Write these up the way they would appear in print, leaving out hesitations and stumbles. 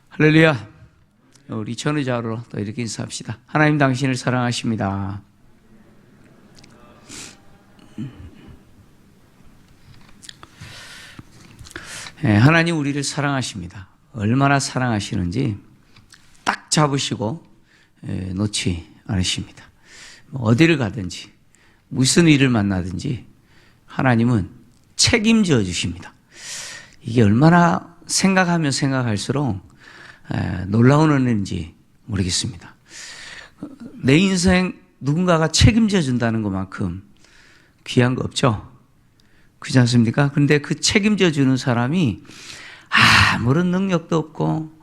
할렐루야. 우리 전의자로 또 이렇게 인사합시다. 하나님 당신을 사랑하십니다. 하나님 우리를 사랑하십니다. 얼마나 사랑하시는지 딱 잡으시고 놓지 않으십니다. 어디를 가든지 무슨 일을 만나든지 하나님은 책임져 주십니다. 이게 얼마나 생각하면 생각할수록 놀라운 은혜인지 모르겠습니다. 내 인생 누군가가 책임져 준다는 것만큼 귀한 거 없죠? 그렇지 않습니까? 그런데 그 책임져 주는 사람이 아무런 능력도 없고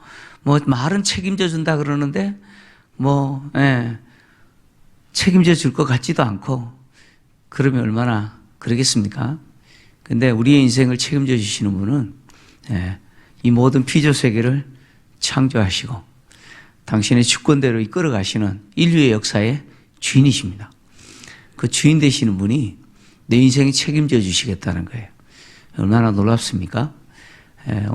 말은 책임져 준다 그러는데 책임져 줄 것 같지도 않고 그러면 얼마나 그러겠습니까? 근데 우리의 인생을 책임져 주시는 분은 이 모든 피조 세계를 창조하시고 당신의 주권대로 이끌어 가시는 인류의 역사의 주인이십니다. 그 주인 되시는 분이 내 인생에 책임져 주시겠다는 거예요. 얼마나 놀랍습니까?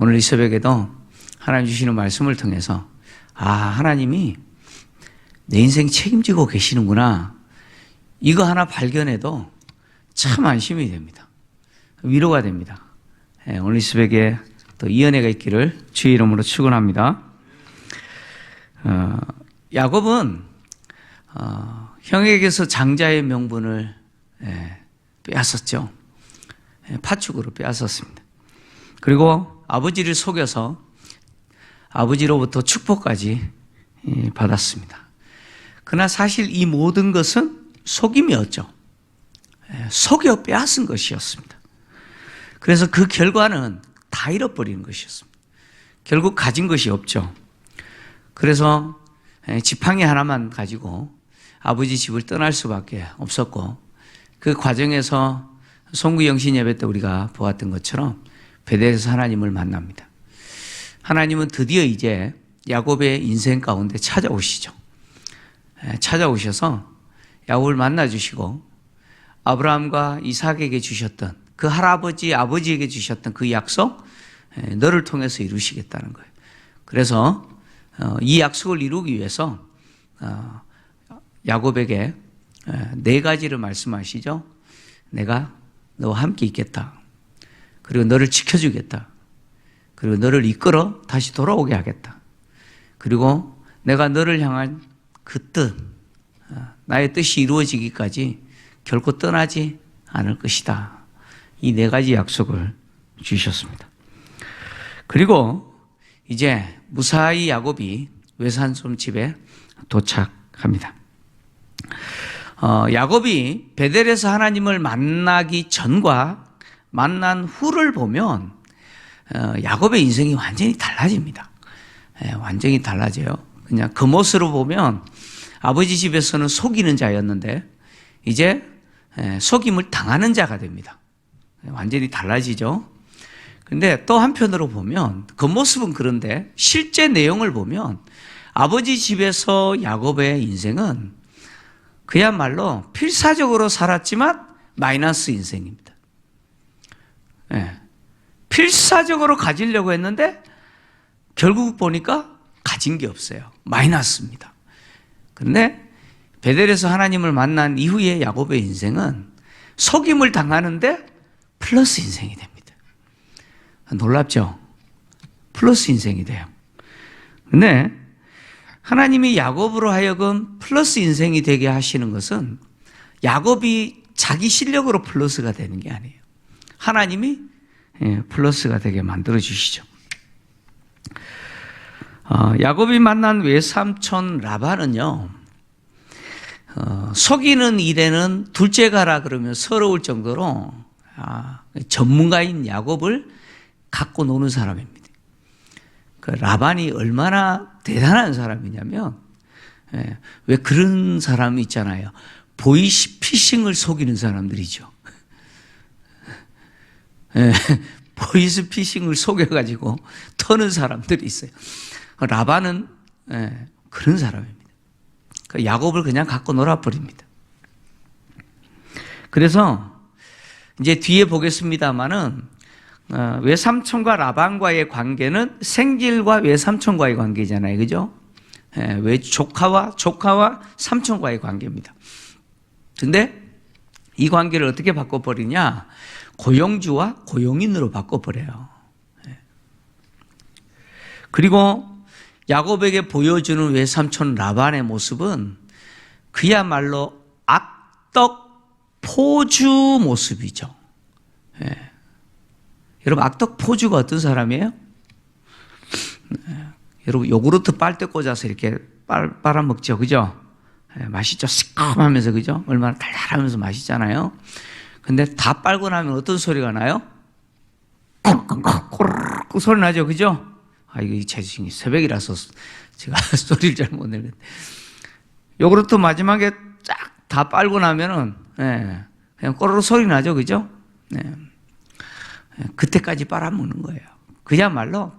오늘 이 새벽에도 하나님 주시는 말씀을 통해서 하나님이 내 인생 책임지고 계시는구나. 이거 하나 발견해도 참 안심이 됩니다. 위로가 됩니다. 오늘 이 새벽에 또 이 은혜가 있기를 주의 이름으로 축원합니다. 야곱은 형에게서 장자의 명분을 빼앗았죠. 파축으로 빼앗았습니다. 그리고 아버지를 속여서 아버지로부터 축복까지 받았습니다. 그러나 사실 이 모든 것은 속임이었죠. 속여 빼앗은 것이었습니다. 그래서 그 결과는 다 잃어버리는 것이었습니다. 결국 가진 것이 없죠. 그래서 지팡이 하나만 가지고 아버지 집을 떠날 수밖에 없었고 그 과정에서 송구영신 예배 때 우리가 보았던 것처럼 베델에서 하나님을 만납니다. 하나님은 드디어 이제 야곱의 인생 가운데 찾아오시죠. 찾아오셔서 야곱을 만나주시고 아브라함과 이삭에게 주셨던 그 할아버지, 아버지에게 주셨던 그 약속 너를 통해서 이루시겠다는 거예요. 그래서 이 약속을 이루기 위해서 야곱에게 네 가지를 말씀하시죠. 내가 너와 함께 있겠다. 그리고 너를 지켜주겠다. 그리고 너를 이끌어 다시 돌아오게 하겠다. 그리고 내가 너를 향한 그 뜻, 나의 뜻이 이루어지기까지 결코 떠나지 않을 것이다. 이 네 가지 약속을 주셨습니다. 그리고 이제 무사히 야곱이 외산손 집에 도착합니다. 야곱이 베델에서 하나님을 만나기 전과 만난 후를 보면 야곱의 인생이 완전히 달라집니다. 완전히 달라져요. 그냥 겉모습으로 보면 아버지 집에서는 속이는 자였는데 이제 속임을 당하는 자가 됩니다. 완전히 달라지죠. 근데 또 한편으로 보면 겉모습은 그런데 실제 내용을 보면 아버지 집에서 야곱의 인생은 그야말로 필사적으로 살았지만 마이너스 인생입니다. 필사적으로 가지려고 했는데 결국 보니까 가진 게 없어요. 마이너스입니다. 그런데 베델에서 하나님을 만난 이후에 야곱의 인생은 속임을 당하는데 플러스 인생이 됩니다. 놀랍죠? 플러스 인생이 돼요. 근데 하나님이 야곱으로 하여금 플러스 인생이 되게 하시는 것은 야곱이 자기 실력으로 플러스가 되는 게 아니에요. 하나님이 플러스가 되게 만들어 주시죠. 야곱이 만난 외삼촌 라반은요, 속이는 일에는 둘째 가라 그러면 서러울 정도로 전문가인 야곱을 갖고 노는 사람입니다. 그 라반이 얼마나 대단한 사람이냐면, 왜 그런 사람이 있잖아요. 보이스피싱을 속이는 사람들이죠. 보이스피싱을 속여가지고 터는 사람들이 있어요. 라반은 그런 사람입니다. 야곱을 그냥 갖고 놀아버립니다. 그래서 이제 뒤에 보겠습니다만은 외삼촌과 라반과의 관계는 생질과 외삼촌과의 관계잖아요. 그죠? 조카와 삼촌과의 관계입니다. 근데 이 관계를 어떻게 바꿔버리냐? 고용주와 고용인으로 바꿔버려요. 그리고 야곱에게 보여주는 외삼촌 라반의 모습은 그야말로 악덕 포주 모습이죠. 여러분, 악덕 포주가 어떤 사람이에요? 여러분, 요구르트 빨대 꽂아서 이렇게 빨아먹죠. 그죠? 맛있죠? 시큼하면서, 그죠? 얼마나 달달하면서 맛있잖아요. 근데 다 빨고 나면 어떤 소리가 나요? 그 소리 나죠. 그죠? 이거 제 새벽이라서 제가 소리를 잘 못 내는데. 요구르트 마지막에 쫙 다 빨고 나면은, 그냥 꼬르르 소리 나죠. 그죠? 그때까지 빨아먹는 거예요. 그야말로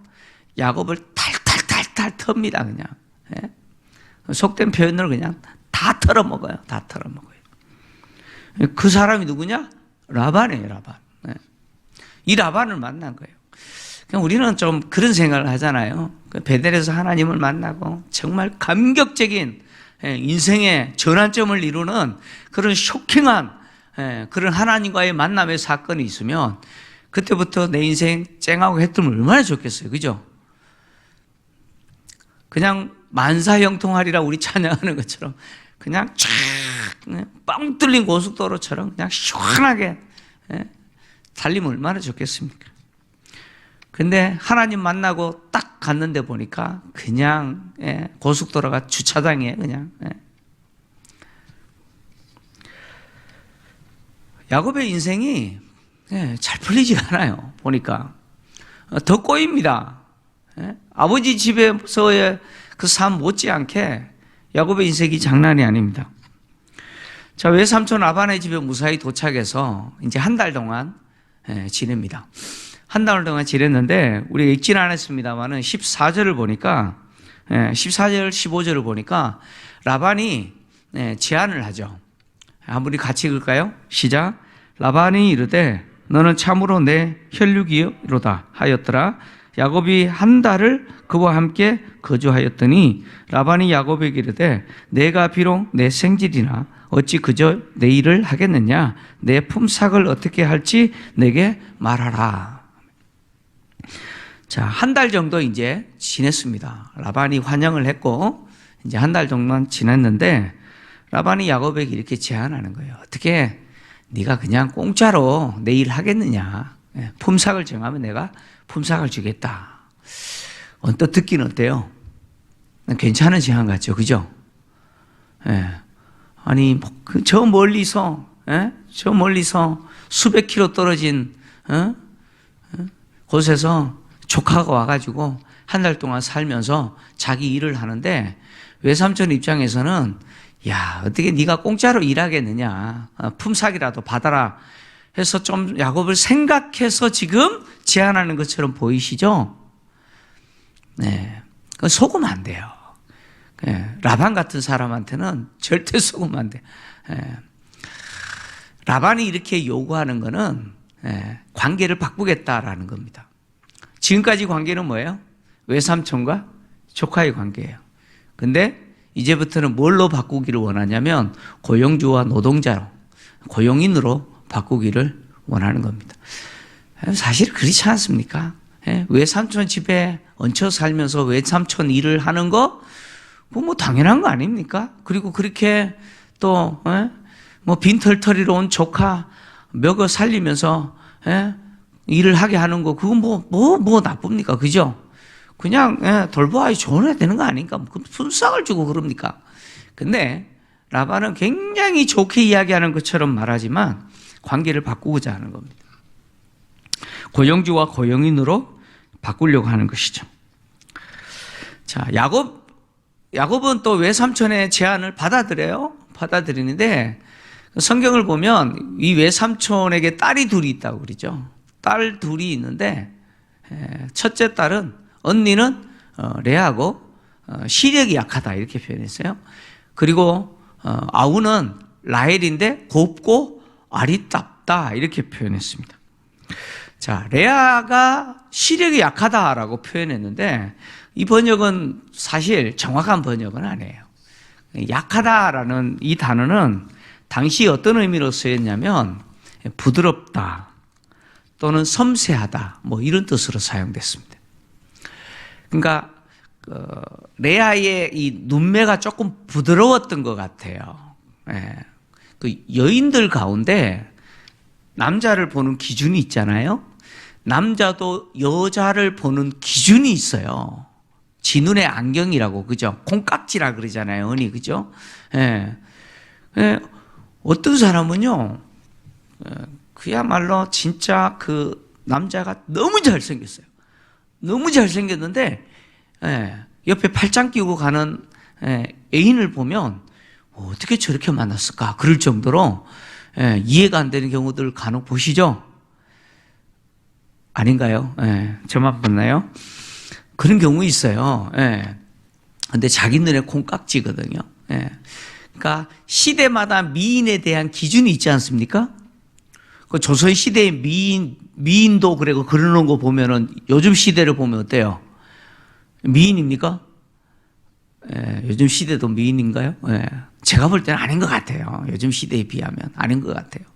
야곱을 탈탈탈탈 텁니다. 그냥. 속된 표현으로 그냥 다 털어먹어요. 다 털어먹어요. 그 사람이 누구냐? 라반이에요. 라반. 이 라반을 만난 거예요. 그냥 우리는 좀 그런 생각을 하잖아요. 베델에서 하나님을 만나고 정말 감격적인 인생의 전환점을 이루는 그런 쇼킹한 그런 하나님과의 만남의 사건이 있으면 그때부터 내 인생 쨍하고 했으면 얼마나 좋겠어요. 그죠? 그냥 만사형통하리라 우리 찬양하는 것처럼 그냥 뻥 뚫린 고속도로처럼 그냥 시원하게 달리면 얼마나 좋겠습니까? 근데 하나님 만나고 딱 갔는데 보니까 그냥 고속도로가 주차장이에요. 그냥. 야곱의 인생이 잘 풀리지 않아요. 보니까 더 꼬입니다. 아버지 집에서의 그 삶 못지않게 야곱의 인생이 장난이 아닙니다. 자, 외삼촌 라반의 집에 무사히 도착해서 이제 한 달 동안 지냅니다. 한 달 동안 지냈는데 우리가 읽지는 않았습니다만은 14절을 보니까 14절 15절을 보니까 라반이 제안을 하죠. 한번 우리 같이 읽을까요? 시작. 라반이 이르되 너는 참으로 내 혈육이로다 하였더라. 야곱이 한 달을 그와 함께 거주하였더니 라반이 야곱에게 이르되 내가 비록 내 생질이나 어찌 그저 내 일을 하겠느냐? 내 품삯을 어떻게 할지 내게 말하라. 자, 한 달 정도 이제 지냈습니다. 라반이 환영을 했고 이제 한 달 정도만 지냈는데 라반이 야곱에게 이렇게 제안하는 거예요. 어떻게 네가 그냥 공짜로 내 일 하겠느냐? 품삯을 정하면 내가 품삯을 주겠다. 언뜻 듣기는 어때요? 괜찮은 제안 같죠, 그죠? 아니 저 멀리서 수백 킬로 떨어진 곳에서 조카가 와가지고 한 달 동안 살면서 자기 일을 하는데 외삼촌 입장에서는 야, 어떻게 네가 공짜로 일하겠느냐? 품삯이라도 받아라 해서 좀 야곱을 생각해서 지금 제안하는 것처럼 보이시죠? 네, 그건 속으면 안 돼요. 라반 같은 사람한테는 절대 속으면 안 돼. 라반이 이렇게 요구하는 거는 관계를 바꾸겠다라는 겁니다. 지금까지 관계는 뭐예요? 외삼촌과 조카의 관계예요. 근데 이제부터는 뭘로 바꾸기를 원하냐면 고용주와 노동자로, 고용인으로 바꾸기를 원하는 겁니다. 사실 그렇지 않습니까? 외삼촌 집에 얹혀 살면서 외삼촌 일을 하는 거, 뭐 당연한 거 아닙니까? 그리고 그렇게 또, 뭐 빈털터리로 온 조카 먹여 살리면서, 일을 하게 하는 거, 그건 뭐 나쁩니까? 그죠? 그냥, 돌보아야 좋은 애 되는 거 아닙니까? 품삯을 주고 그럽니까? 근데, 라반은 굉장히 좋게 이야기하는 것처럼 말하지만, 관계를 바꾸고자 하는 겁니다. 고용주와 고용인으로 바꾸려고 하는 것이죠. 자, 야곱은 또 외삼촌의 제안을 받아들여요. 받아들이는데 성경을 보면 이 외삼촌에게 딸이 둘이 있다고 그러죠. 딸 둘이 있는데 첫째 딸은 언니는 레아고 시력이 약하다 이렇게 표현했어요. 그리고 아우는 라헬인데 곱고 아리답다 이렇게 표현했습니다. 자, 레아가 시력이 약하다라고 표현했는데 이 번역은 사실 정확한 번역은 아니에요. 약하다라는 이 단어는 당시 어떤 의미로 쓰였냐면 부드럽다 또는 섬세하다 뭐 이런 뜻으로 사용됐습니다. 그러니까 레아의 이 눈매가 조금 부드러웠던 것 같아요. 예. 그 여인들 가운데 남자를 보는 기준이 있잖아요. 남자도 여자를 보는 기준이 있어요. 지 눈의 안경이라고, 그죠? 콩깍지라 그러잖아요, 언니, 그죠? 예. 예. 어떤 사람은요, 그야말로 진짜 그 남자가 너무 잘생겼어요. 너무 잘생겼는데, 예. 옆에 팔짱 끼고 가는 애인을 보면 어떻게 저렇게 만났을까? 그럴 정도로 이해가 안 되는 경우들 간혹 보시죠? 아닌가요? 저만 봤나요? 그런 경우 있어요. 근데 자기 눈에 콩깍지거든요. 그러니까 시대마다 미인에 대한 기준이 있지 않습니까? 그 조선 시대의 미인도 그리고 그러는 거 보면은 요즘 시대를 보면 어때요? 미인입니까? 요즘 시대도 미인인가요? 제가 볼 때는 아닌 것 같아요. 요즘 시대에 비하면 아닌 것 같아요.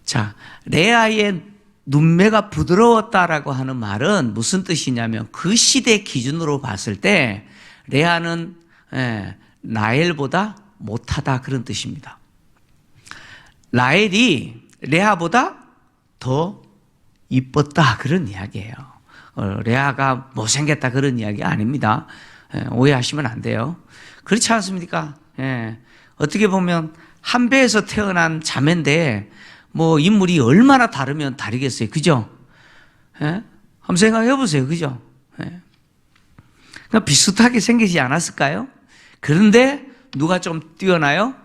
자, 레아의 눈매가 부드러웠다라고 하는 말은 무슨 뜻이냐면 그 시대 기준으로 봤을 때 레아는 라헬보다 못하다 그런 뜻입니다. 라헬이 레아보다 더 이뻤다 그런 이야기예요. 레아가 못생겼다 그런 이야기 아닙니다. 오해하시면 안 돼요. 그렇지 않습니까? 어떻게 보면 한 배에서 태어난 자매인데 뭐 인물이 얼마나 다르면 다르겠어요. 그죠? 한번 생각해 보세요. 그죠? 그러니까 비슷하게 생기지 않았을까요? 그런데 누가 좀 뛰어나요?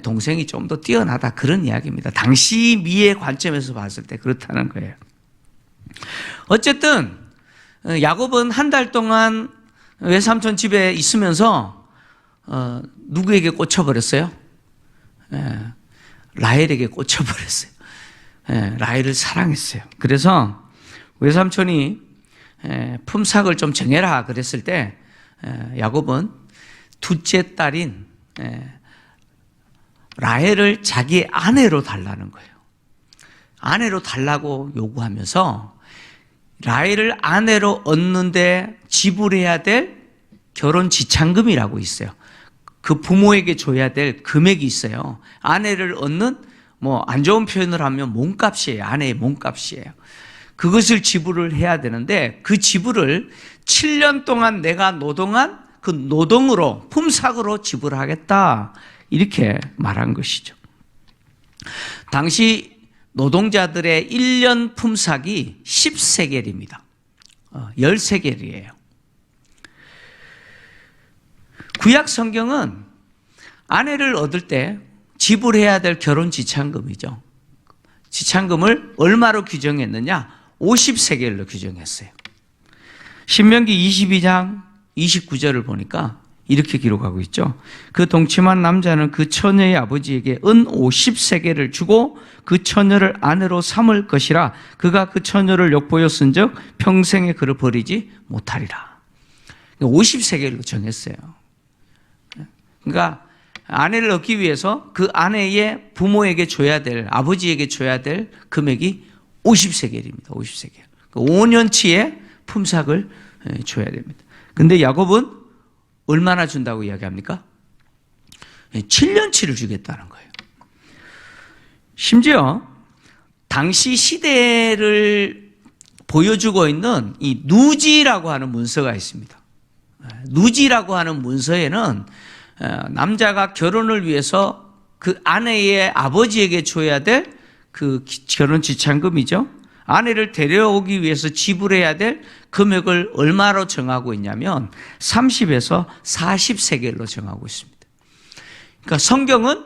동생이 좀 더 뛰어나다 그런 이야기입니다. 당시 미의 관점에서 봤을 때 그렇다는 거예요. 어쨌든 야곱은 한 달 동안 외삼촌 집에 있으면서 누구에게 꽂혀버렸어요? 라헬에게 꽂혀버렸어요. 라헬을 사랑했어요. 그래서 외삼촌이 품삯을 좀 정해라 그랬을 때 야곱은 둘째 딸인 라헬을 자기 아내로 달라는 거예요. 아내로 달라고 요구하면서 라헬을 아내로 얻는데 지불해야 될 결혼 지참금이라고 있어요. 그 부모에게 줘야 될 금액이 있어요. 아내를 얻는 뭐 안 좋은 표현을 하면 몸값이에요. 아내의 몸값이에요. 그것을 지불을 해야 되는데 그 지불을 7년 동안 내가 노동한 그 노동으로 품삯으로 지불하겠다 이렇게 말한 것이죠. 당시 노동자들의 1년 품삯이 10세겔입니다. 10세겔이에요. 구약 성경은 아내를 얻을 때 지불해야 될 결혼 지참금이죠. 지참금을 얼마로 규정했느냐? 50세겔로 규정했어요. 신명기 22장 29절을 보니까 이렇게 기록하고 있죠. 그 동침한 남자는 그 처녀의 아버지에게 은 50세겔을 주고 그 처녀를 아내로 삼을 것이라. 그가 그 처녀를 욕보였은즉 평생에 그를 버리지 못하리라. 50세겔로 정했어요. 그러니까 아내를 얻기 위해서 그 아내의 부모에게 줘야 될, 아버지에게 줘야 될 금액이 50세겔입니다. 50세겔. 5년치의 품삯을 줘야 됩니다. 근데 야곱은 얼마나 준다고 이야기합니까? 7년치를 주겠다는 거예요. 심지어 당시 시대를 보여주고 있는 이 누지라고 하는 문서가 있습니다. 누지라고 하는 문서에는 남자가 결혼을 위해서 그 아내의 아버지에게 줘야 될 그 결혼 지참금이죠. 아내를 데려오기 위해서 지불해야 될 금액을 얼마로 정하고 있냐면 30에서 40세겔로 정하고 있습니다. 그러니까 성경은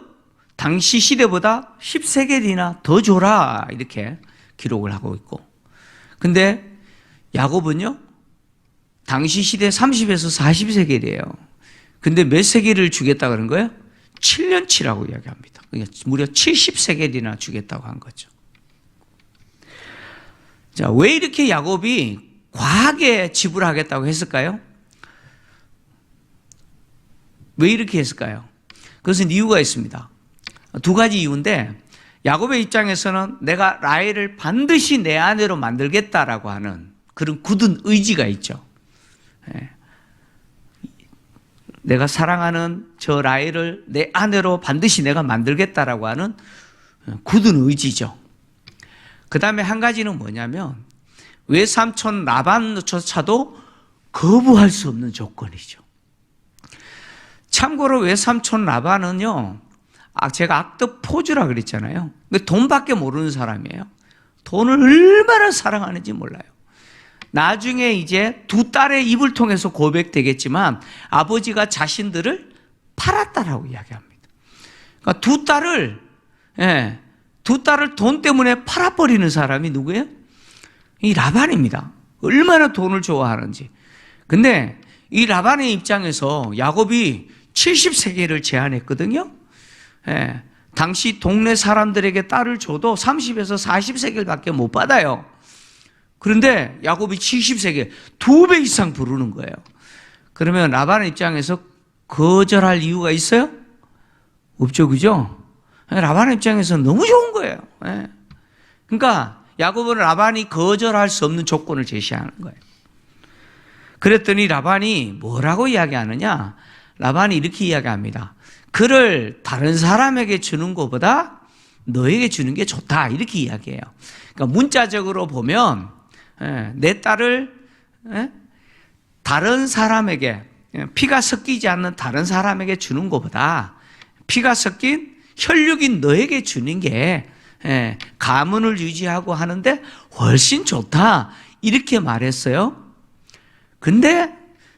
당시 시대보다 10세겔이나 더 줘라 이렇게 기록을 하고 있고, 근데 야곱은요 당시 시대 30에서 40세겔이에요. 근데 몇 세겔을 주겠다 그런 거예요? 7년치라고 이야기합니다. 그러니까 무려 70세겔이나 주겠다고 한 거죠. 자, 왜 이렇게 야곱이 과하게 지불하겠다고 했을까요? 왜 이렇게 했을까요? 그것은 이유가 있습니다. 두 가지 이유인데, 야곱의 입장에서는 내가 라헬을 반드시 내 아내로 만들겠다라고 하는 그런 굳은 의지가 있죠. 내가 사랑하는 저 라헬을 내 아내로 반드시 내가 만들겠다라고 하는 굳은 의지죠. 그 다음에 한 가지는 뭐냐면 외삼촌 라반조차도 거부할 수 없는 조건이죠. 참고로 외삼촌 라반은요, 제가 악덕 포주라 그랬잖아요. 돈밖에 모르는 사람이에요. 돈을 얼마나 사랑하는지 몰라요. 나중에 이제 두 딸의 입을 통해서 고백되겠지만 아버지가 자신들을 팔았다라고 이야기합니다. 그러니까 두 딸을 돈 때문에 팔아버리는 사람이 누구예요? 이 라반입니다. 얼마나 돈을 좋아하는지. 근데 이 라반의 입장에서 야곱이 70세겔을 제안했거든요. 당시 동네 사람들에게 딸을 줘도 30에서 40세겔밖에 못 받아요. 그런데 야곱이 70세겔, 2배 이상 부르는 거예요. 그러면 라반의 입장에서 거절할 이유가 있어요? 없죠, 그죠? 라반의 입장에서 너무 좋은 거예요. 그러니까 야곱은 라반이 거절할 수 없는 조건을 제시하는 거예요. 그랬더니 라반이 뭐라고 이야기하느냐? 라반이 이렇게 이야기합니다. 그를 다른 사람에게 주는 것보다 너에게 주는 게 좋다, 이렇게 이야기해요. 그러니까 문자적으로 보면 내 딸을 다른 사람에게, 피가 섞이지 않는 다른 사람에게 주는 것보다 피가 섞인 혈육인 너에게 주는 게 가문을 유지하고 하는데 훨씬 좋다, 이렇게 말했어요. 근데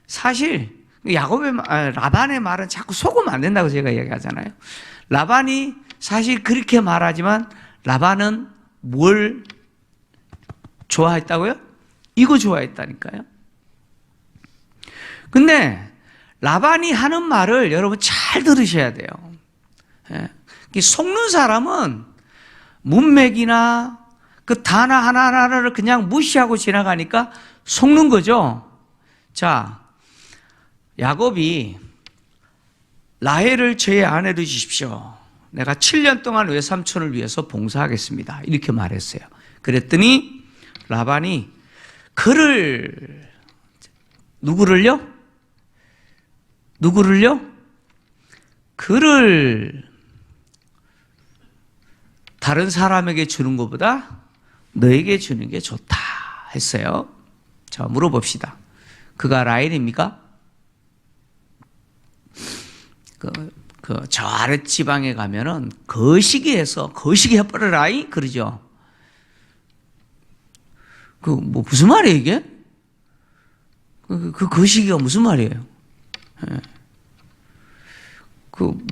사실 라반의 말은 자꾸 속으면 안 된다고 제가 얘기하잖아요. 라반이 사실 그렇게 말하지만 라반은 뭘 좋아했다고요? 이거 좋아했다니까요. 근데 라반이 하는 말을 여러분 잘 들으셔야 돼요. 속는 사람은 문맥이나 그 단어 하나하나를 그냥 무시하고 지나가니까 속는 거죠. 자, 야곱이 라헬을 저의 아내로 주십시오. 내가 7년 동안 외삼촌을 위해서 봉사하겠습니다, 이렇게 말했어요. 그랬더니 라반이 그를 누구를요? 그를 다른 사람에게 주는 것보다 너에게 주는 게 좋다 했어요. 자, 물어봅시다. 그가 라헬입니까? 저 아랫지방에 가면은 거시기해서 거시기 해버려라, 그러죠. 무슨 말이에요, 이게? 거시기가 무슨 말이에요?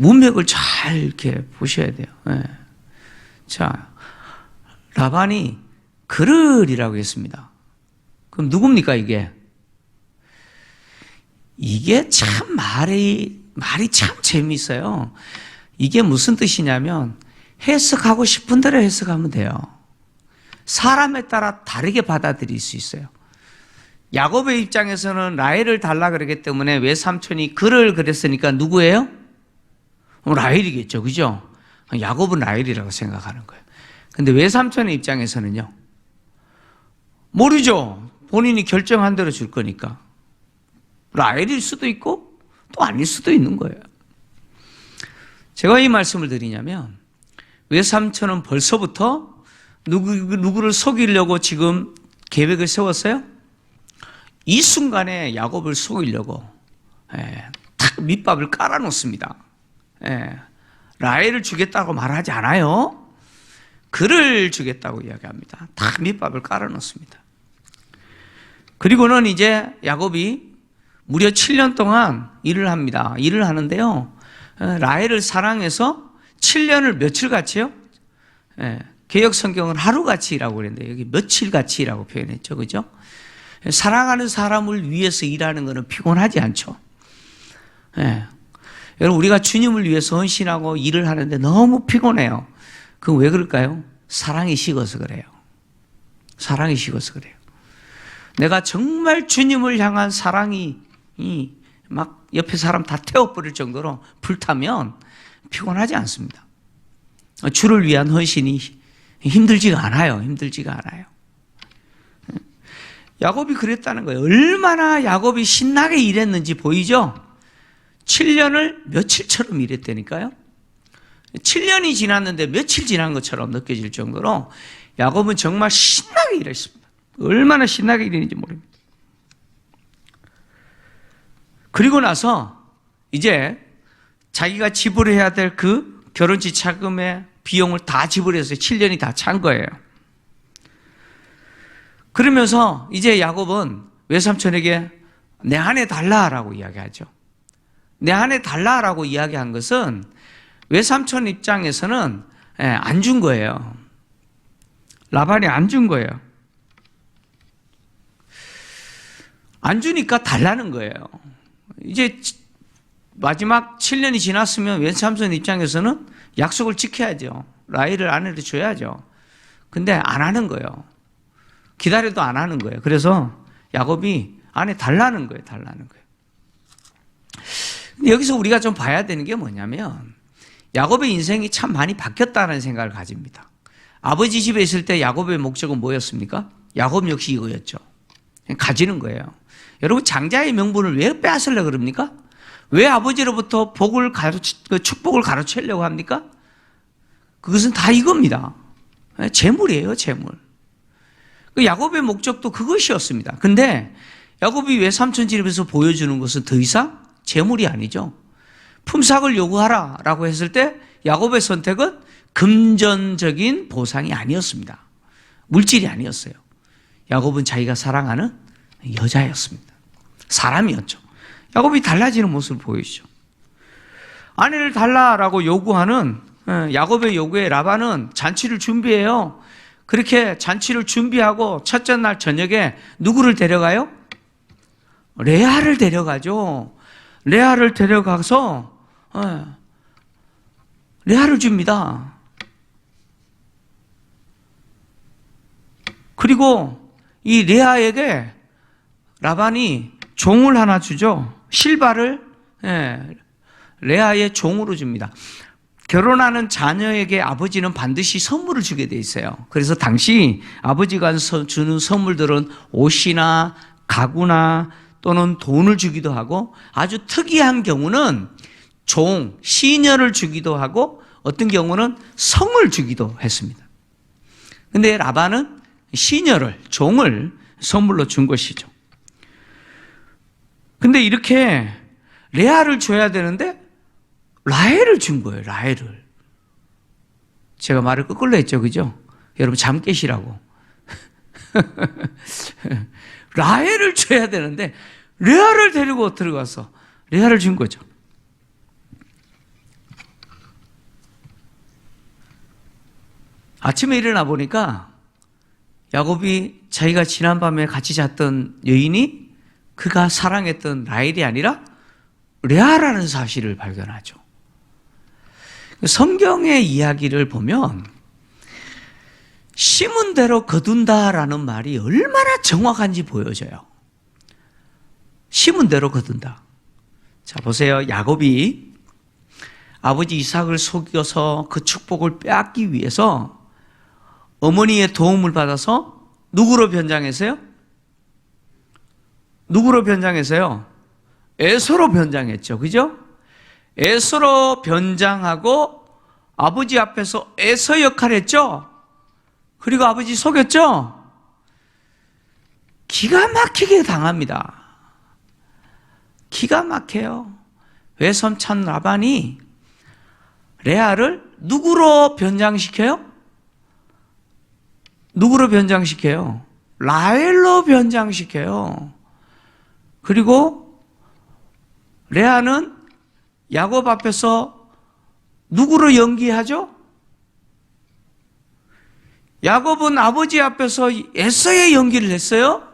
문맥을 잘 이렇게 보셔야 돼요. 자, 라반이 그를이라고 했습니다. 그럼 누굽니까, 이게? 이게 참 말이 참 재미있어요. 이게 무슨 뜻이냐면 해석하고 싶은 대로 해석하면 돼요. 사람에 따라 다르게 받아들일 수 있어요. 야곱의 입장에서는 라헬을 달라 그러기 때문에 외삼촌이 그를 그랬으니까 누구예요? 라헬이겠죠, 그죠? 야곱은 라헬이라고 생각하는 거예요. 근데 외삼촌의 입장에서는요, 모르죠. 본인이 결정한 대로 줄 거니까. 라헬일 수도 있고 또 아닐 수도 있는 거예요. 제가 이 말씀을 드리냐면 외삼촌은 벌써부터 누구를 속이려고 지금 계획을 세웠어요? 이 순간에 야곱을 속이려고 탁 밑밥을 깔아놓습니다. 라헬을 주겠다고 말하지 않아요. 그를 주겠다고 이야기합니다. 탁 밑밥을 깔아놓습니다. 그리고는 이제 야곱이 무려 7년 동안 일을 합니다. 일을 하는데요, 라헬을 사랑해서 7년을 며칠같이요? 개역 성경은 하루같이라고 그랬는데 여기 며칠같이라고 표현했죠, 그죠? 사랑하는 사람을 위해서 일하는 것은 피곤하지 않죠. 여러분, 우리가 주님을 위해서 헌신하고 일을 하는데 너무 피곤해요. 그건 왜 그럴까요? 사랑이 식어서 그래요. 사랑이 식어서 그래요. 내가 정말 주님을 향한 사랑이 막 옆에 사람 다 태워버릴 정도로 불타면 피곤하지 않습니다. 주를 위한 헌신이 힘들지가 않아요. 힘들지가 않아요. 야곱이 그랬다는 거예요. 얼마나 야곱이 신나게 일했는지 보이죠? 7년을 며칠처럼 일했다니까요. 7년이 지났는데 며칠 지난 것처럼 느껴질 정도로 야곱은 정말 신나게 일했습니다. 얼마나 신나게 일했는지 모릅니다. 그리고 나서 이제 자기가 지불해야 될 그 결혼식 차금의 비용을 다 지불해서 7년이 다 찬 거예요. 그러면서 이제 야곱은 외삼촌에게 내 아내 달라라고 이야기하죠. 내 아내 달라라고 이야기한 것은 외삼촌 입장에서는 안 준 거예요. 라반이 안 준 거예요. 안 주니까 달라는 거예요. 이제 마지막 7년이 지났으면 외삼촌 입장에서는 약속을 지켜야죠. 라헬을 아내로 줘야죠. 근데 안 하는 거예요. 기다려도 안 하는 거예요. 그래서 야곱이 아내 달라는 거예요. 달라는 거예요. 근데 여기서 우리가 좀 봐야 되는 게 뭐냐면 야곱의 인생이 참 많이 바뀌었다는 생각을 가집니다. 아버지 집에 있을 때 야곱의 목적은 뭐였습니까? 야곱 역시 이거였죠. 가지는 거예요. 여러분 장자의 명분을 왜 빼앗으려고 그럽니까? 왜 아버지로부터 축복을 가로채려고 합니까? 그것은 다 이겁니다. 재물이에요, 재물. 야곱의 목적도 그것이었습니다. 근데 야곱이 외삼촌 집에서 보여주는 것은 더 이상 재물이 아니죠. 품삯을 요구하라라고 했을 때 야곱의 선택은 금전적인 보상이 아니었습니다. 물질이 아니었어요. 야곱은 자기가 사랑하는 여자였습니다. 사람이었죠. 야곱이 달라지는 모습을 보이죠. 아내를 달라라고 요구하는 야곱의 요구에 라반은 잔치를 준비해요. 그렇게 잔치를 준비하고 첫째 날 저녁에 누구를 데려가요? 레아를 데려가죠. 레아를 데려가서 레아를 줍니다. 그리고 이 레아에게 라반이 종을 하나 주죠. 실바를 레아의 종으로 줍니다. 결혼하는 자녀에게 아버지는 반드시 선물을 주게 돼 있어요. 그래서 당시 아버지가 주는 선물들은 옷이나 가구나 또는 돈을 주기도 하고 아주 특이한 경우는 종, 시녀를 주기도 하고 어떤 경우는 성을 주기도 했습니다. 그런데 라반은 시녀를, 종을 선물로 준 것이죠. 근데 이렇게 레아를 줘야 되는데 라헬을 준 거예요. 라헬을. 제가 말을 거꾸로 했죠. 그죠? 여러분 잠 깨시라고. 라헬을 줘야 되는데 레아를 데리고 들어가서 레아를 준 거죠. 아침에 일어나 보니까 야곱이 자기가 지난밤에 같이 잤던 여인이 그가 사랑했던 라헬이 아니라 레아라는 사실을 발견하죠. 성경의 이야기를 보면 심은 대로 거둔다라는 말이 얼마나 정확한지 보여져요. 심은 대로 거둔다. 자, 보세요. 야곱이 아버지 이삭을 속여서 그 축복을 빼앗기 위해서 어머니의 도움을 받아서 누구로 변장했어요? 누구로 변장했어요? 에서로 변장했죠. 그죠? 에서로 변장하고 아버지 앞에서 에서 역할을 했죠. 그리고 아버지 속였죠. 기가 막히게 당합니다. 기가 막혀요. 외삼촌 라반이 레아를 누구로 변장시켜요? 누구로 변장시켜요? 라헬로 변장시켜요. 그리고 레아는 야곱 앞에서 누구로 연기하죠? 야곱은 아버지 앞에서 에서의 연기를 했어요.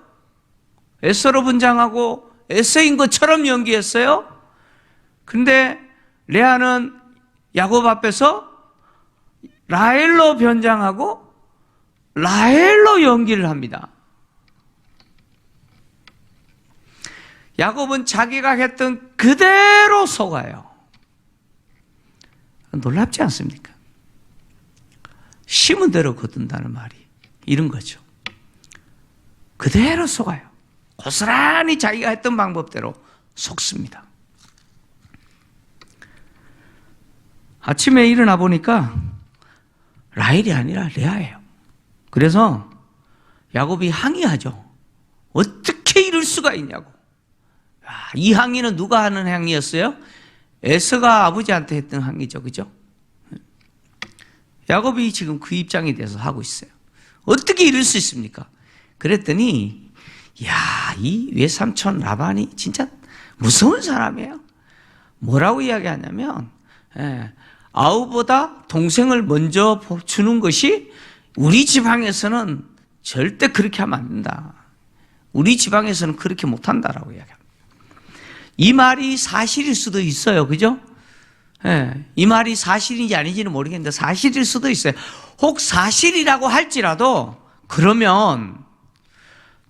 에서로 분장하고 에서인 것처럼 연기했어요. 근데 레아는 야곱 앞에서 라헬로 변장하고 라헬로 연기를 합니다. 야곱은 자기가 했던 그대로 속아요. 놀랍지 않습니까? 심은 대로 거둔다는 말이 이런 거죠. 그대로 속아요. 고스란히 자기가 했던 방법대로 속습니다. 아침에 일어나 보니까 라헬이 아니라 레아예요. 그래서 야곱이 항의하죠. 어떻게 이럴 수가 있냐고. 이 항의는 누가 하는 항의였어요? 에서가 아버지한테 했던 항의죠. 그죠? 야곱이 지금 그 입장이 돼서 하고 있어요. 어떻게 이럴 수 있습니까? 그랬더니 이 외삼촌 라반이 진짜 무서운 사람이에요. 뭐라고 이야기하냐면 아우보다 동생을 먼저 주는 것이 우리 지방에서는 절대 그렇게 하면 안 된다. 우리 지방에서는 그렇게 못한다라고 이야기합니다. 이 말이 사실일 수도 있어요. 그죠? 이 말이 사실인지 아닌지는 모르겠는데 사실일 수도 있어요. 혹 사실이라고 할지라도 그러면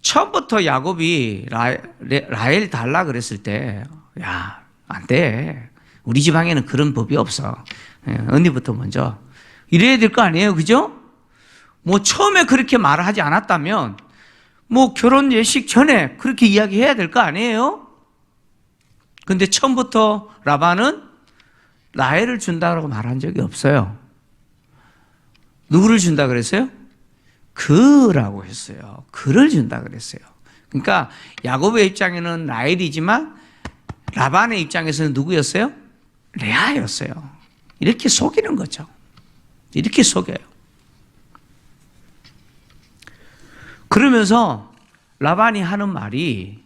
처음부터 야곱이 라헬 달라 그랬을 때 안 돼. 우리 지방에는 그런 법이 없어. 언니부터 먼저 이래야 될 거 아니에요. 그죠? 뭐 처음에 그렇게 말을 하지 않았다면 뭐 결혼 예식 전에 그렇게 이야기해야 될 거 아니에요? 근데 처음부터 라반은 라헬을 준다고 말한 적이 없어요. 누구를 준다 그랬어요? 그라고 했어요. 그를 준다 그랬어요. 그러니까 야곱의 입장에는 라헬이지만 라반의 입장에서는 누구였어요? 레아였어요. 이렇게 속이는 거죠. 이렇게 속여요. 그러면서 라반이 하는 말이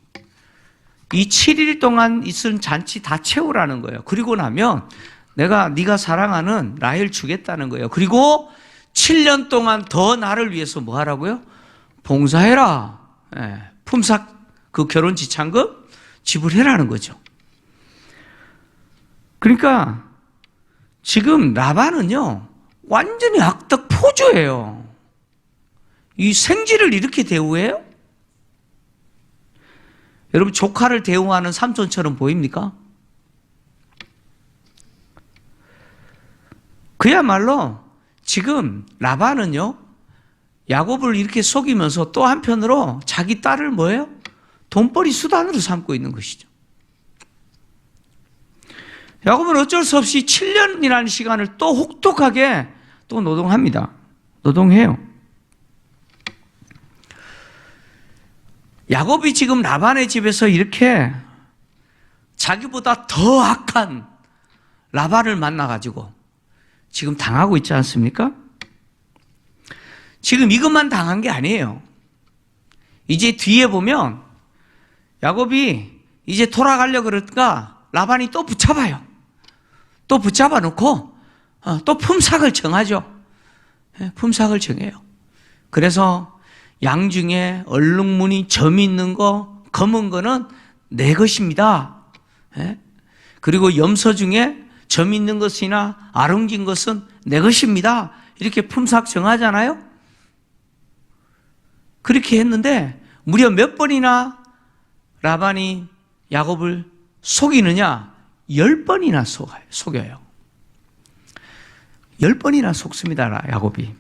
이 7일 동안 있은 잔치 다 채우라는 거예요. 그리고 나면 네가 사랑하는 라헬 주겠다는 거예요. 그리고 7년 동안 더 나를 위해서 뭐 하라고요? 봉사해라. 품삯 그 결혼 지참금 지불해라는 거죠. 그러니까 지금 라반은요 완전히 악덕 포주예요. 이 생쥐를 이렇게 대우해요? 여러분 조카를 대우하는 삼촌처럼 보입니까? 그야말로 지금 라반은요 야곱을 이렇게 속이면서 또 한편으로 자기 딸을 뭐예요? 돈벌이 수단으로 삼고 있는 것이죠. 야곱은 어쩔 수 없이 7년이라는 시간을 또 혹독하게 또 노동합니다. 노동해요. 야곱이 지금 라반의 집에서 이렇게 자기보다 더 악한 라반을 만나가지고 지금 당하고 있지 않습니까? 지금 이것만 당한 게 아니에요. 이제 뒤에 보면 야곱이 이제 돌아가려고 그러니까 라반이 또 붙잡아요. 또 붙잡아 놓고 또 품삯을 정하죠. 품삯을 정해요. 그래서 양 중에 얼룩무늬 점이 있는 거, 검은 거는 내 것입니다. 그리고 염소 중에 점 있는 것이나 아름진 것은 내 것입니다. 이렇게 품삯 정하잖아요. 그렇게 했는데 무려 몇 번이나 라반이 야곱을 속이느냐? 10번이나 속여요. 10번이나 속습니다, 야곱이.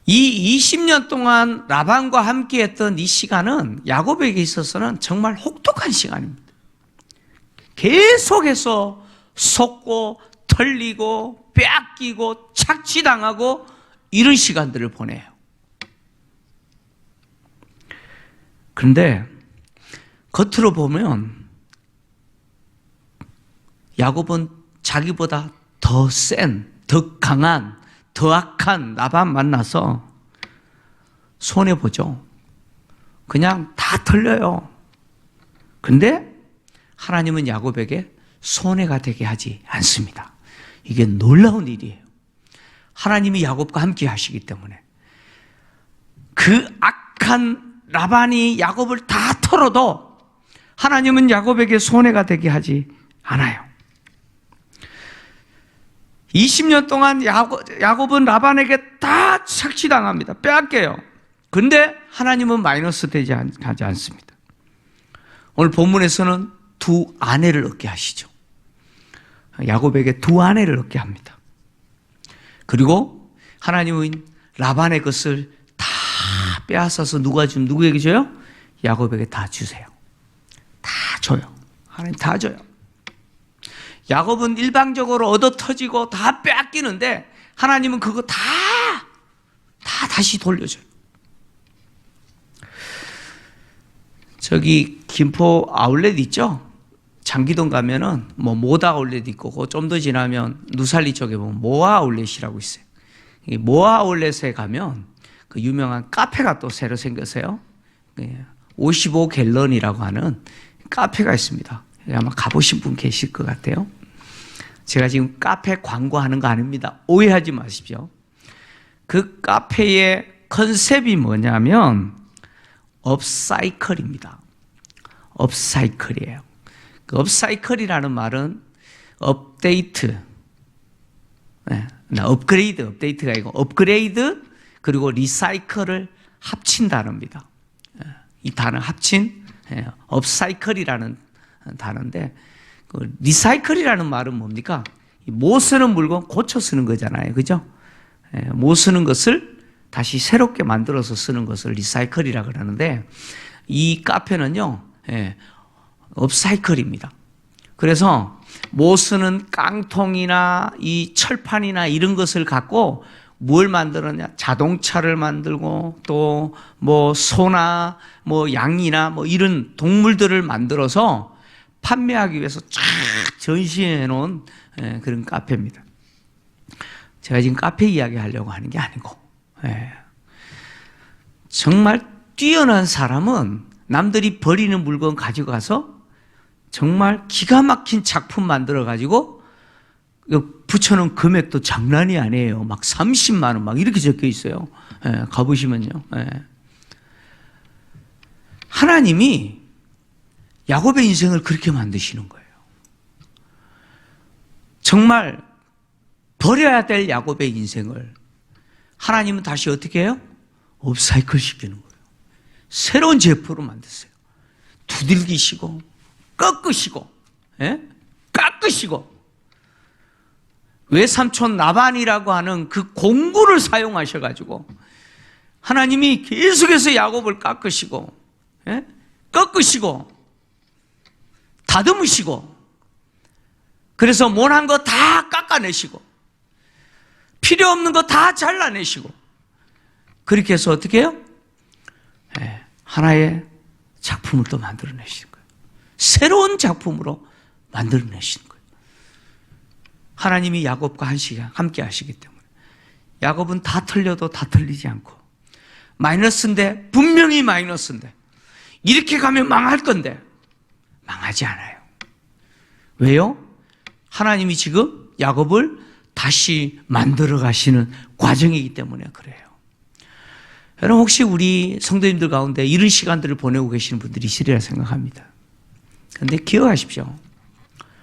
이 20년 동안 라반과 함께 했던 이 시간은 야곱에게 있어서는 정말 혹독한 시간입니다. 계속해서 속고 털리고 빼앗기고 착취당하고 이런 시간들을 보내요. 그런데 겉으로 보면 야곱은 자기보다 더 센, 더 강한, 더 악한 라반 만나서 손해보죠. 그냥 다 털려요. 그런데 하나님은 야곱에게 손해가 되게 하지 않습니다. 이게 놀라운 일이에요. 하나님이 야곱과 함께 하시기 때문에 그 악한 라반이 야곱을 다 털어도 하나님은 야곱에게 손해가 되게 하지 않아요. 20년 동안 야곱은 라반에게 다 착취당합니다. 빼앗겨요. 근데 하나님은 마이너스 하지 않습니다. 오늘 본문에서는 두 아내를 얻게 하시죠. 야곱에게 두 아내를 얻게 합니다. 그리고 하나님은 라반의 것을 다 빼앗아서 누구에게 줘요? 야곱에게 다 주세요. 다 줘요. 하나님 다 줘요. 야곱은 일방적으로 얻어 터지고 다 빼앗기는데 하나님은 그거 다시 돌려줘요. 저기 김포 아울렛 있죠? 장기동 가면은 모다 아울렛 있고 좀 더 지나면 누살리 쪽에 보면 모아 아울렛이라고 있어요. 이 모아 아울렛에 가면 그 유명한 카페가 또 새로 생겼어요. 55갤런이라고 하는 카페가 있습니다. 아마 가보신 분 계실 것 같아요. 제가 지금 카페 광고하는 거 아닙니다. 오해하지 마십시오. 그 카페의 컨셉이 뭐냐면 업사이클입니다. 업사이클이에요. 그 업사이클이라는 말은 업데이트, 업그레이드가 아니고 업그레이드 그리고 리사이클을 합친 단어입니다. 이 단어 합친 업사이클이라는 단어인데 그 리사이클이라는 말은 뭡니까? 못 쓰는 물건 고쳐 쓰는 거잖아요. 그죠? 못 쓰는 것을 다시 새롭게 만들어서 쓰는 것을 리사이클이라고 그러는데 이 카페는요, 업사이클입니다. 그래서 못 쓰는 깡통이나 이 철판이나 이런 것을 갖고 뭘 만들었냐? 자동차를 만들고 또 뭐 소나 뭐 양이나 뭐 이런 동물들을 만들어서 판매하기 위해서 쫙 전시해 놓은 그런 카페입니다. 제가 지금 카페 이야기 하려고 하는 게 아니고 정말 뛰어난 사람은 남들이 버리는 물건 가지고 가서 정말 기가 막힌 작품 만들어 가지고 붙여놓은 금액도 장난이 아니에요. 막 30만 원 막 이렇게 적혀 있어요. 가보시면요. 하나님이 야곱의 인생을 그렇게 만드시는 거예요. 정말 버려야 될 야곱의 인생을 하나님은 다시 어떻게 해요? 업사이클 시키는 거예요. 새로운 제품으로 만드세요. 두들기시고 꺾으시고 깎으시고 외삼촌 라반이라고 하는 그 공구를 사용하셔가지고 하나님이 계속해서 야곱을 깎으시고 꺾으시고 다듬으시고 그래서 못한 거 다 깎아내시고 필요 없는 거 다 잘라내시고 그렇게 해서 어떻게 해요? 하나의 작품을 또 만들어내시는 거예요. 새로운 작품으로 만들어내시는 거예요. 하나님이 야곱과 함께 하시기 때문에 야곱은 다 틀려도 다 틀리지 않고 마이너스인데 분명히 마이너스인데 이렇게 가면 망할 건데 망하지 않아요. 왜요? 하나님이 지금 야곱을 다시 만들어 가시는 과정이기 때문에 그래요. 여러분 혹시 우리 성도님들 가운데 이런 시간들을 보내고 계시는 분들이 있으리라 생각합니다. 그런데 기억하십시오.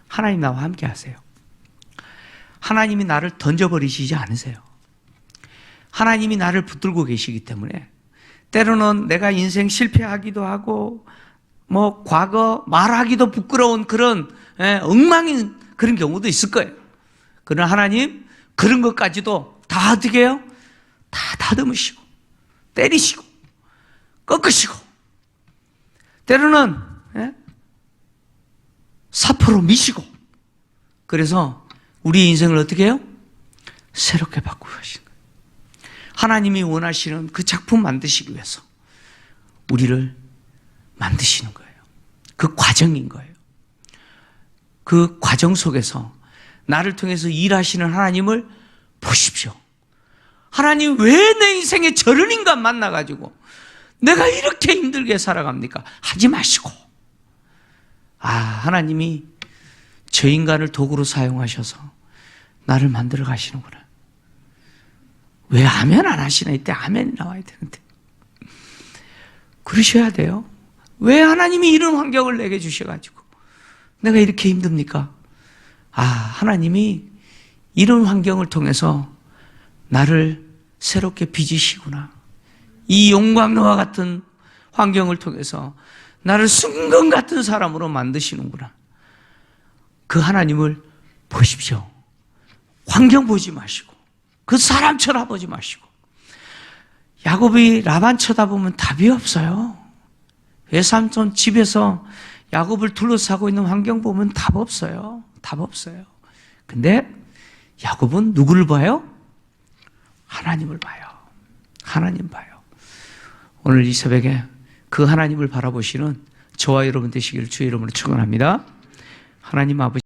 하나님 나와 함께 하세요. 하나님이 나를 던져버리시지 않으세요. 하나님이 나를 붙들고 계시기 때문에 때로는 내가 인생 실패하기도 하고 뭐 과거 말하기도 부끄러운 그런 엉망인 그런 경우도 있을 거예요. 그러나 하나님 그런 것까지도 다 어떻게 해요? 다 다듬으시고 때리시고 꺾으시고 때로는 사포로 미시고 그래서 우리 인생을 어떻게 해요? 새롭게 바꾸고 가시는 거예요. 하나님이 원하시는 그 작품 만드시기 위해서 우리를 만드시는 거예요. 그 과정인 거예요. 그 과정 속에서 나를 통해서 일하시는 하나님을 보십시오. 하나님 왜 내 인생에 저런 인간 만나가지고 내가 이렇게 힘들게 살아갑니까? 하지 마시고 하나님이 저 인간을 도구로 사용하셔서 나를 만들어 가시는구나. 왜 아멘 안 하시나? 이때 아멘이 나와야 되는데 그러셔야 돼요. 왜 하나님이 이런 환경을 내게 주셔가지고 내가 이렇게 힘듭니까? 하나님이 이런 환경을 통해서 나를 새롭게 빚으시구나. 이 용광로와 같은 환경을 통해서 나를 순금 같은 사람으로 만드시는구나. 그 하나님을 보십시오. 환경 보지 마시고 그 사람 쳐다보지 마시고. 야곱이 라반 쳐다보면 답이 없어요. 외삼촌 집에서 야곱을 둘러싸고 있는 환경 보면 답 없어요. 답 없어요. 근데 야곱은 누구를 봐요? 하나님을 봐요. 하나님 봐요. 오늘 이 새벽에 그 하나님을 바라보시는 저와 여러분 되시기를 주의 이름으로 축원합니다. 하나님 아버지